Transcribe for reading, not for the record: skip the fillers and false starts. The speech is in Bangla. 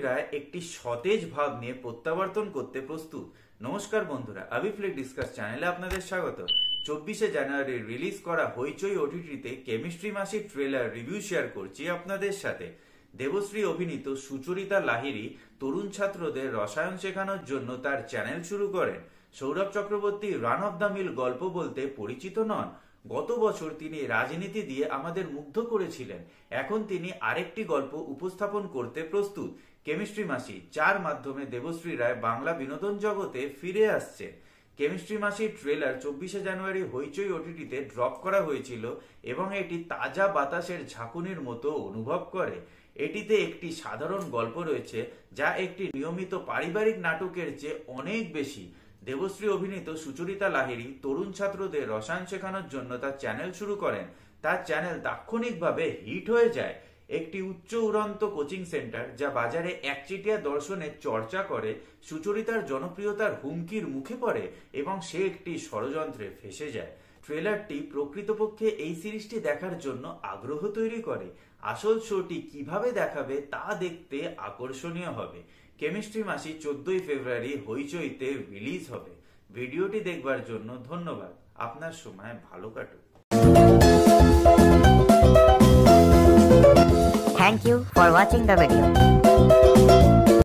রায় একটি সতেজ ভাব নিয়ে প্রত্যাবর্তন করতে প্রস্তুত। নমস্কার বন্ধুরা, আবিফ্লেক ডিসকাস চ্যানেলে আপনাদের স্বাগত। 24শে জানুয়ারি রিলিজ করা হইচই ওটিটিতে কেমিস্ট্রি মাসির ট্রেলার রিভিউ শেয়ার করছি আপনাদের সাথে। দেবশ্রী অভিনীত সুচরিতা লাহিড়ী তরুণ ছাত্রদের রসায়ন শেখানোর জন্য তার চ্যানেল শুরু করেন। Sourav Chakraborty run of the mill গল্প বলতে পরিচিত নন। গত বছর তিনি রাজনীতি দিয়ে আমাদের মুগ্ধ করেছিলেন। এখন তিনি আরেকটি গল্প উপস্থাপন করতে প্রস্তুত। কেমিস্ট্রি মাসি, যার মাধ্যমে দেবশ্রী রায় বাংলা বিনোদন জগতে ফিরে আসছে। কেমিস্ট্রি মাসির ট্রেলার 24শে জানুয়ারি হইচই ওটিটিতে ড্রপ করা হয়েছিল এবং এটি তাজা বাতাসের ঝাঁকুনির মতো অনুভব করে। এটিতে একটি সাধারণ গল্প রয়েছে যা একটি নিয়মিত পারিবারিক নাটকের চেয়ে অনেক বেশি। দেবশ্রী অভিনীত সুচরিতা লাহিড়ী তরুণ ছাত্রদের রসায়ন শেখানোর জন্য তার চ্যানেল শুরু করেন। তার চ্যানেল তাৎক্ষণিকভাবে হিট হয়ে যায়। একটি উচ্চ উড়ন্ত কোচিং সেন্টার যা বাজারে একচেটিয়া দর্শনের চর্চা করে সুচরিতার জনপ্রিয়তার হুমকির মুখে পড়ে এবং সে একটি ষড়যন্ত্রে ফেঁসে যায়। ট্রেলারটি প্রকৃতপক্ষে এই সিরিজটি দেখার জন্য আগ্রহ তৈরি করে। আসল শোটি কিভাবে দেখাবে তা দেখতে আকর্ষণীয় হবে। কেমিস্ট্রি মাসি 14ই ফেব্রুয়ারি হইচইতে রিলিজ হবে। ভিডিওটি দেখবার জন্য ধন্যবাদ। আপনার সময় ভালো কাটুক। Thank you for watching the video.